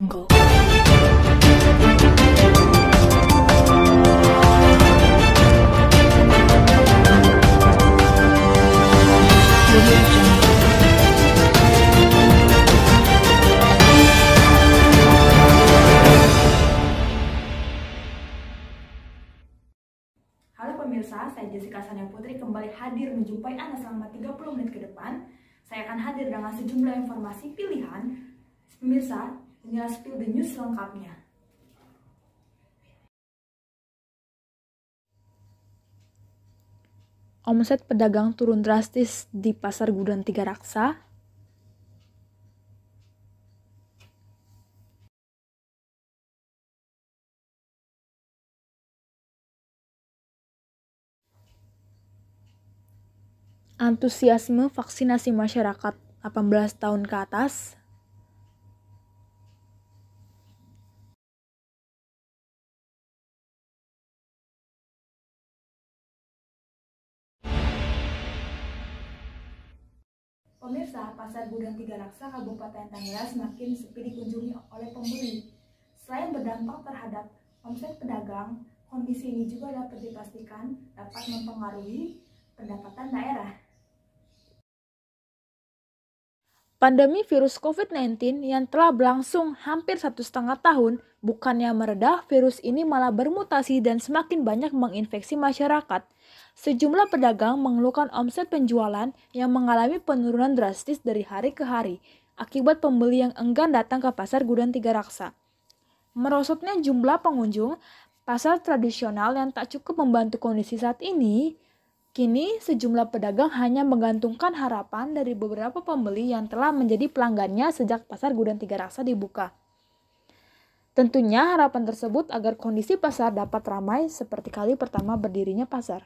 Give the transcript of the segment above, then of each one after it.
Jungle. Halo pemirsa, saya Jessica Sania Putri kembali hadir menjumpai Anda selama 30 menit ke depan. Saya akan hadir dengan sejumlah informasi pilihan. Pemirsa, inilah spill the news selengkapnya. Omset pedagang turun drastis di Pasar Gudang Tiga Raksa. Antusiasme vaksinasi masyarakat 18 tahun ke atas. Pemirsa, Pasar Gudang Tiga Raksa Kabupaten Tangerang semakin sepi dikunjungi oleh pembeli. Selain berdampak terhadap omset pedagang, kondisi ini juga dapat dipastikan dapat mempengaruhi pendapatan daerah. Pandemi virus COVID-19 yang telah berlangsung hampir 1,5 tahun, bukannya meredah, virus ini malah bermutasi dan semakin banyak menginfeksi masyarakat. Sejumlah pedagang mengeluhkan omset penjualan yang mengalami penurunan drastis dari hari ke hari, akibat pembeli yang enggan datang ke Pasar Gudang Tiga Raksa. Merosotnya jumlah pengunjung, pasar tradisional yang tak cukup membantu kondisi saat ini. Kini, sejumlah pedagang hanya menggantungkan harapan dari beberapa pembeli yang telah menjadi pelanggannya sejak Pasar Gudang Tiga Raksa dibuka. Tentunya harapan tersebut agar kondisi pasar dapat ramai seperti kali pertama berdirinya pasar.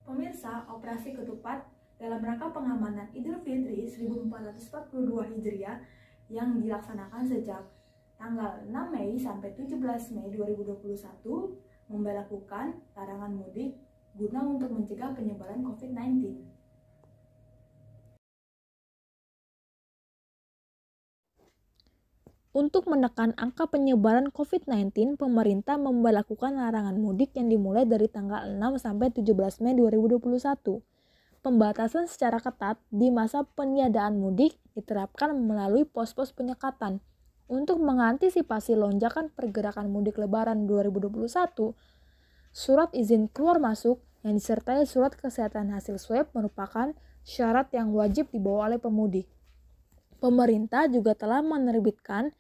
Pemirsa, operasi ketupat dalam rangka pengamanan Idul Fitri 1442 Hijriah yang dilaksanakan sejak tanggal 6 Mei sampai 17 Mei 2021 memberlakukan larangan mudik guna untuk mencegah penyebaran COVID-19. Untuk menekan angka penyebaran COVID-19, pemerintah memberlakukan larangan mudik yang dimulai dari tanggal 6 sampai 17 Mei 2021. Pembatasan secara ketat di masa peniadaan mudik diterapkan melalui pos-pos penyekatan. Untuk mengantisipasi lonjakan pergerakan mudik Lebaran 2021, surat izin keluar masuk yang disertai surat kesehatan hasil swab merupakan syarat yang wajib dibawa oleh pemudik. Pemerintah juga telah menerbitkan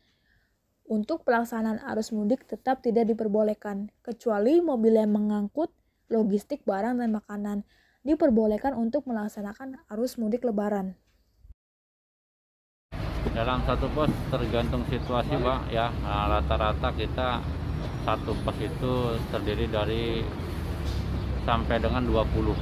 untuk pelaksanaan arus mudik tetap tidak diperbolehkan, kecuali mobil yang mengangkut logistik barang dan makanan diperbolehkan untuk melaksanakan arus mudik Lebaran. Dalam satu pos tergantung situasi, Pak, ya. Rata-rata kita satu pos itu terdiri dari sampai dengan 20.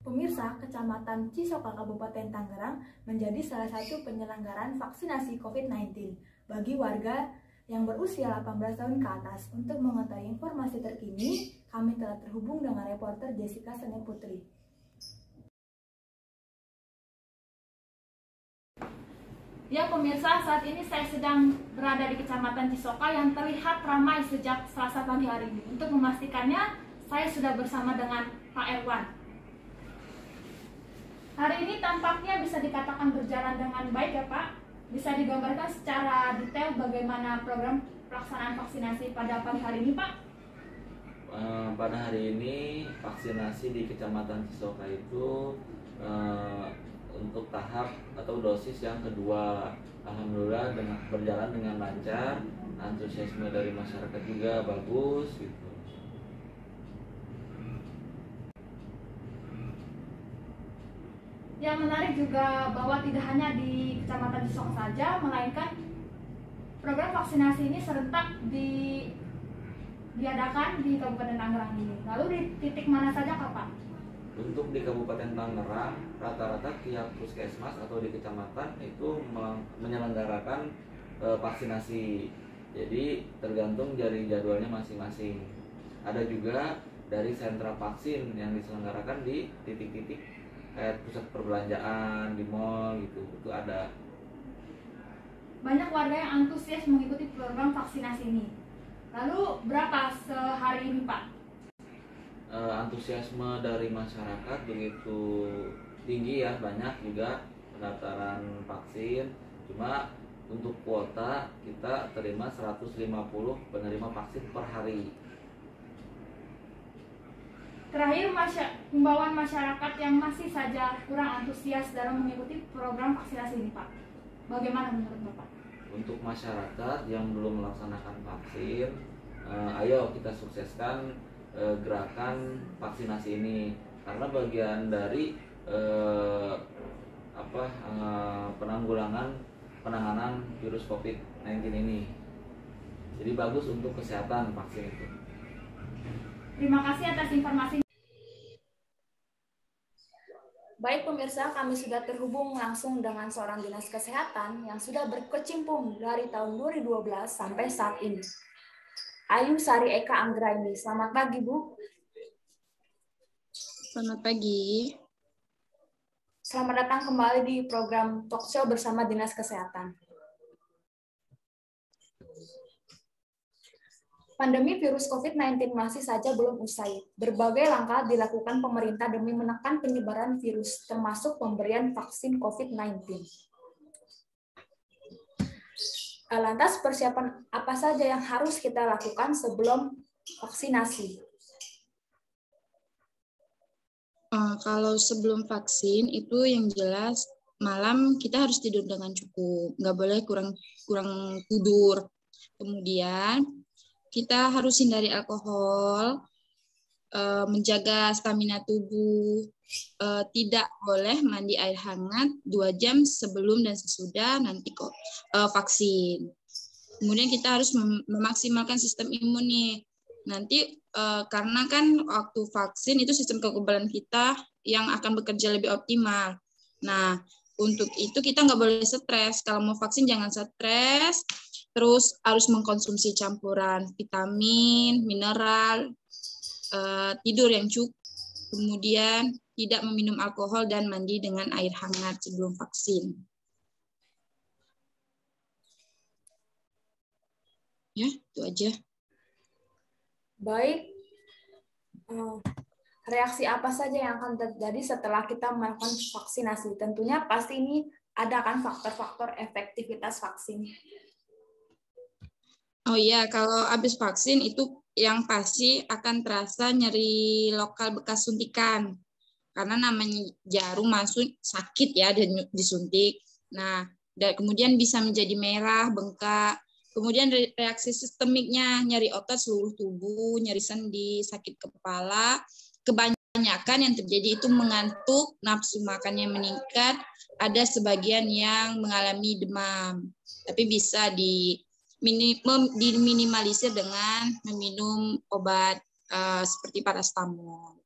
Pemirsa, Kecamatan Cisoka Kabupaten Tangerang menjadi salah satu penyelenggaraan vaksinasi COVID-19 bagi warga yang berusia 18 tahun ke atas. Untuk mengetahui informasi terkini, kami telah terhubung dengan reporter Jessica Sania Putri. Ya pemirsa, saat ini saya sedang berada di Kecamatan Cisoka yang terlihat ramai sejak Selasa pagi hari ini. Untuk memastikannya, saya sudah bersama dengan Pak Erwan. Hari ini tampaknya bisa dikatakan berjalan dengan baik ya Pak. Bisa digambarkan secara detail bagaimana program pelaksanaan vaksinasi pada pagi hari ini Pak? Pada hari ini vaksinasi di Kecamatan Cisoka itu untuk tahap atau dosis yang kedua, alhamdulillah berjalan dengan lancar, antusiasme dari masyarakat juga bagus gitu. Yang menarik juga bahwa tidak hanya di Kecamatan Cisoka saja, melainkan program vaksinasi ini serentak diadakan di Kabupaten Tangerang ini. Lalu di titik mana saja Pak? Untuk di Kabupaten Tangerang, rata-rata pihak puskesmas atau di kecamatan itu menyelenggarakan vaksinasi. Jadi tergantung dari jadwalnya masing-masing. Ada juga dari sentra vaksin yang diselenggarakan di titik-titik kayak pusat perbelanjaan di mall gitu, itu ada. Banyak warga yang antusias mengikuti program vaksinasi ini. Lalu berapa sehari ini, Pak? Antusiasme dari masyarakat begitu tinggi ya, banyak juga pendaftaran vaksin. Cuma untuk kuota kita terima 150 penerima vaksin per hari. Terakhir, himbauan masyarakat yang masih saja kurang antusias dalam mengikuti program vaksinasi ini, Pak. Bagaimana menurut Bapak? Untuk masyarakat yang belum melaksanakan vaksin, ayo kita sukseskan gerakan vaksinasi ini, karena bagian dari penanganan virus COVID-19 ini. Jadi bagus untuk kesehatan vaksin itu. Terima kasih atas informasi. Baik pemirsa, kami sudah terhubung langsung dengan seorang dinas kesehatan yang sudah berkecimpung dari tahun 2012 sampai saat ini. Ayu Sari Eka Anggraini. Selamat pagi, Bu. Selamat pagi. Selamat datang kembali di program Talkshow bersama Dinas Kesehatan. Pandemi virus COVID-19 masih saja belum usai. Berbagai langkah dilakukan pemerintah demi menekan penyebaran virus, termasuk pemberian vaksin COVID-19. Lantas persiapan apa saja yang harus kita lakukan sebelum vaksinasi? Kalau sebelum vaksin itu yang jelas malam kita harus tidur dengan cukup, nggak boleh kurang tidur. Kemudian kita harus hindari alkohol, menjaga stamina tubuh, tidak boleh mandi air hangat 2 jam sebelum dan sesudah nanti vaksin. Kemudian kita harus memaksimalkan sistem imun nih. Nanti karena kan waktu vaksin itu sistem kekebalan kita yang akan bekerja lebih optimal. Nah, untuk itu kita nggak boleh stres. Kalau mau vaksin jangan stres. Terus harus mengkonsumsi campuran vitamin, mineral, tidur yang cukup, kemudian tidak meminum alkohol dan mandi dengan air hangat sebelum vaksin. Ya, itu aja. Baik, reaksi apa saja yang akan terjadi setelah kita melakukan vaksinasi? Tentunya pasti ini ada kan faktor-faktor efektivitas vaksin. Oh iya, kalau habis vaksin itu yang pasti akan terasa nyeri lokal bekas suntikan. Karena namanya jarum masuk sakit ya dan disuntik. Nah, dan kemudian bisa menjadi merah, bengkak. Kemudian reaksi sistemiknya, nyeri otot seluruh tubuh, nyeri sendi, sakit kepala. Kebanyakan yang terjadi itu mengantuk, nafsu makannya meningkat, ada sebagian yang mengalami demam. Tapi bisa diminimalisir dengan meminum obat seperti paracetamol.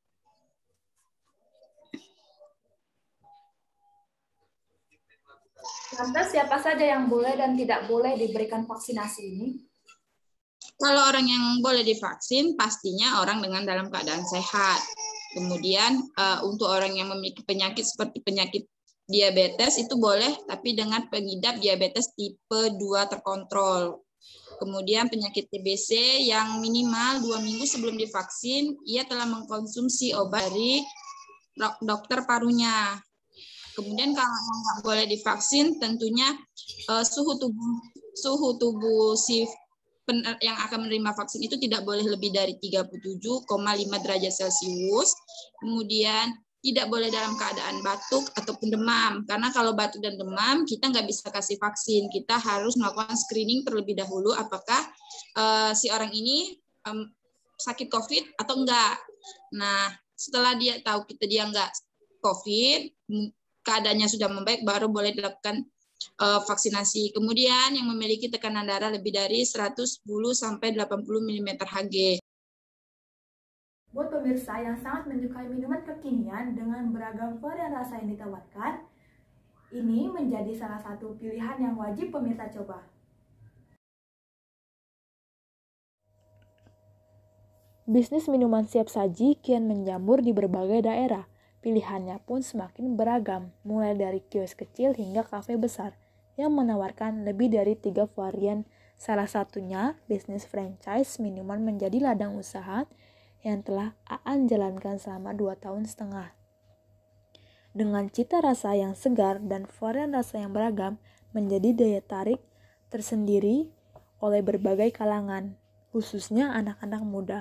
Lantas siapa saja yang boleh dan tidak boleh diberikan vaksinasi ini? Kalau orang yang boleh divaksin pastinya orang dengan dalam keadaan sehat. Kemudian untuk orang yang memiliki penyakit seperti penyakit diabetes itu boleh, tapi dengan pengidap diabetes tipe 2 terkontrol. Kemudian penyakit TBC yang minimal 2 minggu sebelum divaksin, ia telah mengkonsumsi obat dari dokter parunya. Kemudian kalau yang nggak boleh divaksin, tentunya suhu tubuh si yang akan menerima vaksin itu tidak boleh lebih dari 37,5 derajat Celcius. Kemudian tidak boleh dalam keadaan batuk ataupun demam. Karena kalau batuk dan demam, kita nggak bisa kasih vaksin. Kita harus melakukan screening terlebih dahulu apakah si orang ini sakit COVID atau enggak. Nah, setelah dia tahu dia enggak COVID, keadaannya sudah membaik, baru boleh dilakukan vaksinasi. Kemudian yang memiliki tekanan darah lebih dari 110 sampai 80 mm Hg. Buat pemirsa yang sangat menyukai minuman kekinian dengan beragam varian rasa yang ditawarkan, ini menjadi salah satu pilihan yang wajib pemirsa coba. Bisnis minuman siap saji kian menjamur di berbagai daerah. Pilihannya pun semakin beragam, mulai dari kios kecil hingga kafe besar yang menawarkan lebih dari 3 varian. Salah satunya bisnis franchise minuman menjadi ladang usaha yang telah Aan jalankan selama 2,5 tahun. Dengan cita rasa yang segar dan varian rasa yang beragam menjadi daya tarik tersendiri oleh berbagai kalangan, khususnya anak-anak muda.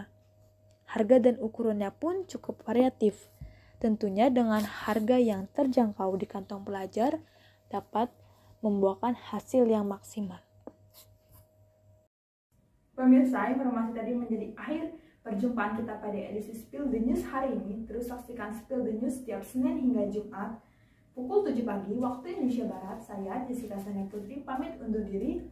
Harga dan ukurannya pun cukup variatif. Tentunya dengan harga yang terjangkau di kantong pelajar dapat membuahkan hasil yang maksimal. Pemirsa, informasi tadi menjadi akhir perjumpaan kita pada edisi Spill the News hari ini. Terus saksikan Spill the News setiap Senin hingga Jumat pukul 7 pagi waktu Indonesia Barat. Saya Jessica Sania Putri pamit undur diri.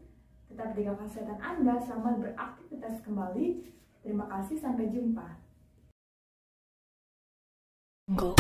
Tetap jaga kesehatan Anda, selamat beraktivitas kembali. Terima kasih, sampai jumpa. Go.